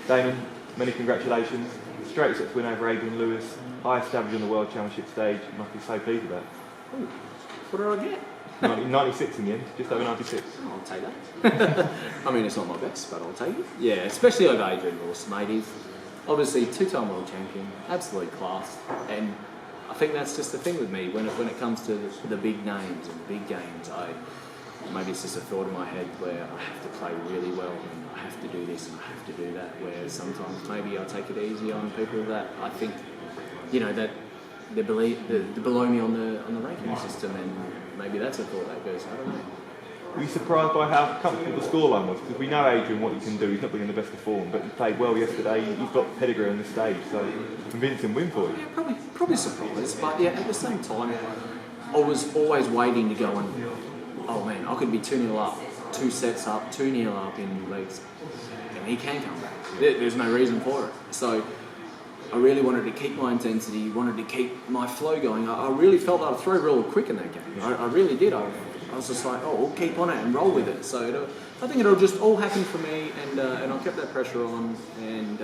Damon, many congratulations. Straight set win over Adrian Lewis, highest average on the World Championship stage. You must be so pleased with that. Ooh, what did I get? 96 in the end, just over 96. Oh, I'll take that. I mean, it's not my best, but I'll take it. Yeah, especially over Adrian Lewis, mate. He's obviously two-time world champion, absolute class. And I think that's just the thing with me. When it comes to the big names and the big games, maybe it's just a thought in my head where I have to play really well and I have to do this and I have to do that, where sometimes maybe I take it easy on people that I think, you know, that they're below me on the ranking system, and maybe that's a thought that goes, I don't know. Were you surprised by how comfortable the scoreline was? Because we know Adrian what he can do, he's not been in the best of form, but he played well yesterday, he's got pedigree on the stage, so convincing win for you. Yeah, probably surprised, but yeah, at the same time, I was always waiting to go and, oh man, I could be 2-0 up, 2 sets up, 2-0 up in legs, and he can come back. There's no reason for it. So I really wanted to keep my intensity, wanted to keep my flow going. I really felt I'd throw real quick in that game. I really did. I was just like, oh, we'll keep on it and roll with it. So I think it'll just all happen for me, and I kept that pressure on. And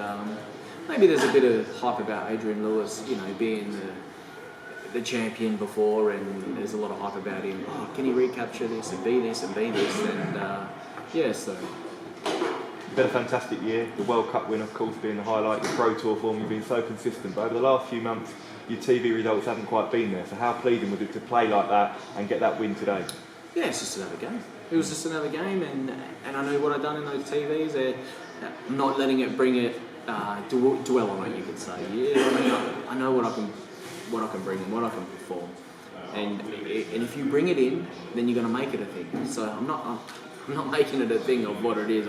maybe there's a bit of hype about Adrian Lewis, you know, being the champion before, and there's a lot of hype about him. Oh, can he recapture this and be this and be this? And yeah, so. You've had a fantastic year, the World Cup win of course being the highlight, the Pro Tour form, you've been so consistent, but over the last few months your TV results haven't quite been there, so how pleasing was it to play like that and get that win today? Yeah, it's just another game. It was just another game, and I know what I've done in those TVs. I'm not letting it bring it, dwell on it, you could say. Yeah, I know what I can bring and what I can perform, and if you bring it in, then you're going to make it a thing. So I'm not making it a thing of what it is.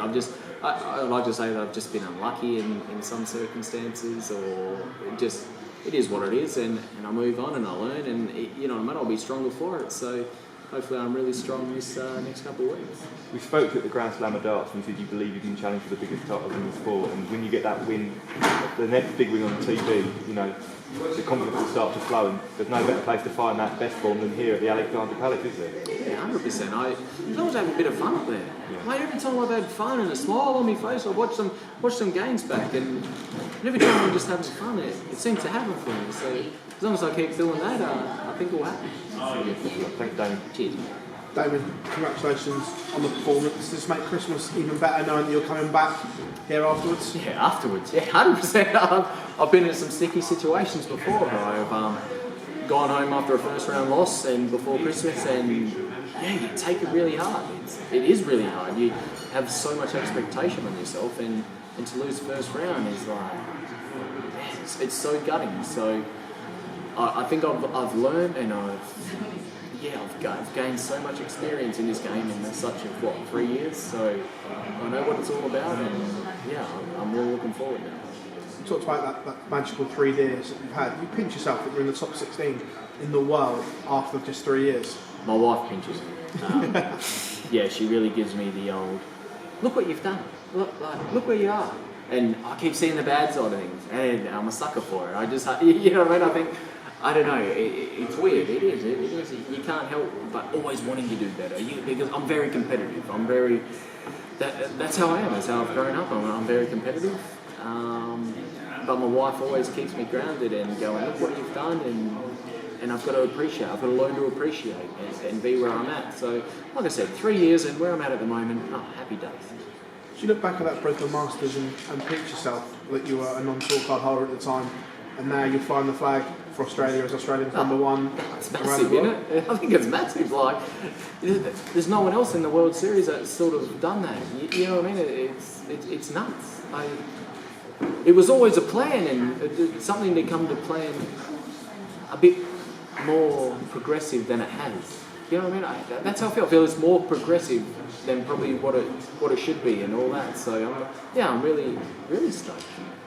I like to say that I've just been unlucky in some circumstances, or it is what it is, and I move on and I learn, and you know what I mean, I'll be stronger for it. So hopefully I'm really strong this next couple of weeks. We spoke at the Grand Slam of Darts and you said you believe you can challenge for the biggest title in the sport, and when you get that win, the next big win on TV, you know, the confidence will start to flow, and there's no better place to find that best form than here at the Alexandra Palace, is there? Yeah, 100%. I always have a bit of fun up there. Yeah. Mate, every time I've had fun and a smile on my face, I watch some games back, and every time I'm just having fun, it seems to happen for me. So as long as I keep doing that, I think it'll happen. Thanks, Damon. Cheers. Damon, congratulations on the performance. Does this make Christmas even better knowing that you're coming back here afterwards? Yeah, afterwards. Yeah, 100%. I've been in some sticky situations before. I've gone home after a first round loss and before Christmas, and yeah, you take it really hard. It is really hard. You have so much expectation on yourself, and to lose the first round is like, it's so gutting. So I think I've learned, and I've gained so much experience in this game in such a 3 years. So I know what it's all about, and yeah, I'm really looking forward now. You talked about that magical 3 years that you've had. You pinch yourself that you're in the top 16 in the world after just 3 years. My wife pinches me. Yeah, she really gives me the old, look what you've done, look where you are. And I keep seeing the bad side of things, and I'm a sucker for it. I just, you know what I mean? I don't know, it's weird, it is. You can't help but always wanting to do better, because I'm very competitive. That's how I am, that's how I've grown up. I'm very competitive. But my wife always keeps me grounded and going, look what you've done, and I've got to appreciate, I've got to learn to appreciate and be where I'm at. So, like I said, 3 years and where I'm at the moment, happy days. Do you look back at that Broken Masters and pinch yourself that you were a non-tour card holder at the time, and now you're flying the flag for Australia as Australian number one? It's massive, isn't it? I think it's massive. Like, there's no one else in the World Series that's sort of done that. You know what I mean? It's nuts. It was always a plan, and something to come to plan a bit more progressive than it has. You know what I mean? That's how I feel. I feel it's more progressive than probably what it should be and all that. So I'm really, really stoked.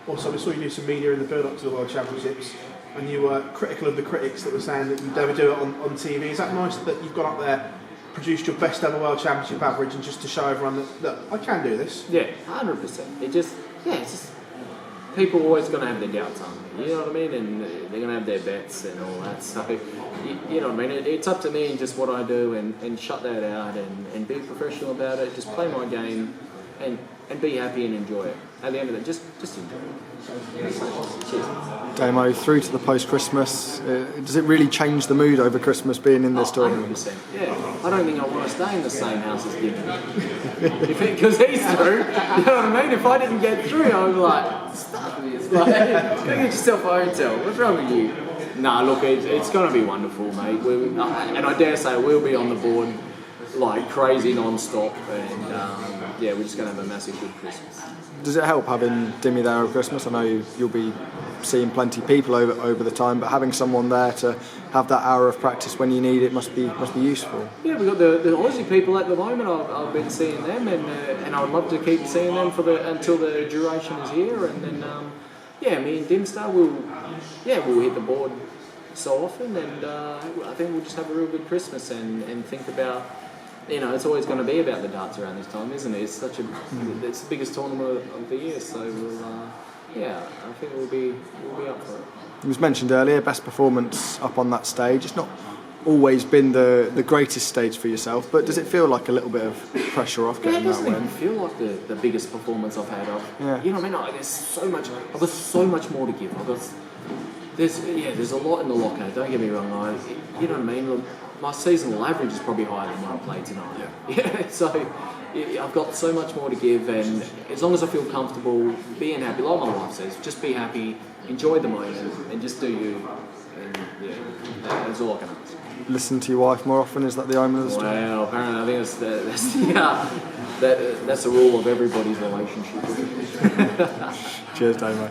Also, we saw you do some media in the build-up to the World Championships, and you were critical of the critics that were saying that you'd never do it on TV. Is that nice that you've gone up there, produced your best ever World Championship average, and just to show everyone that I can do this? Yeah, 100%. It's just people are always going to have their doubts on me, you know what I mean? And they're going to have their bets and all that. So, you know what I mean? It's up to me and just what I do, and shut that out and be professional about it. Just play my game and be happy and enjoy it. At the end of it, just enjoy it. Cheers. Damo, through to the post-Christmas, does it really change the mood over Christmas being in this tournament? 100%. Yeah, I don't think I want to stay in the same house as Jimmy. Because he's through, you know what I mean? If I didn't get through, I would be like, stop this. Like, go get yourself a hotel. What's wrong with you? Nah, look, it's going to be wonderful, mate. And I dare say we'll be on the board like crazy non-stop. And yeah, we're just going to have a massive good Christmas. Does it help having Dimmy there over Christmas? I know you'll be seeing plenty of people over the time, but having someone there to have that hour of practice when you need it must be useful. Yeah, we've got the Aussie people at the moment. I've been seeing them, and I would love to keep seeing them until the duration is here. And then yeah, me and Dimstar we'll hit the board so often, and I think we'll just have a real good Christmas and think about. You know, it's always going to be about the darts around this time, isn't it? It's it's the biggest tournament of the year, so I think we'll be up for it. It was mentioned earlier, best performance up on that stage. It's not always been the greatest stage for yourself, but does it feel like a little bit of pressure off getting that win? It doesn't feel like the biggest performance I've had. Yeah. You know what I mean? I've got so much more to give. There's a lot in the locker. Don't get me wrong. You know what I mean? Look, my seasonal average is probably higher than what I played tonight. Yeah. So I've got so much more to give, and as long as I feel comfortable, being happy, like my wife says, just be happy, enjoy the moment, and just do you. And yeah, that's all I can ask. Listen to your wife more often. Is that the omen of the story? Well, apparently I think that's the rule of everybody's relationship. Cheers, Damo.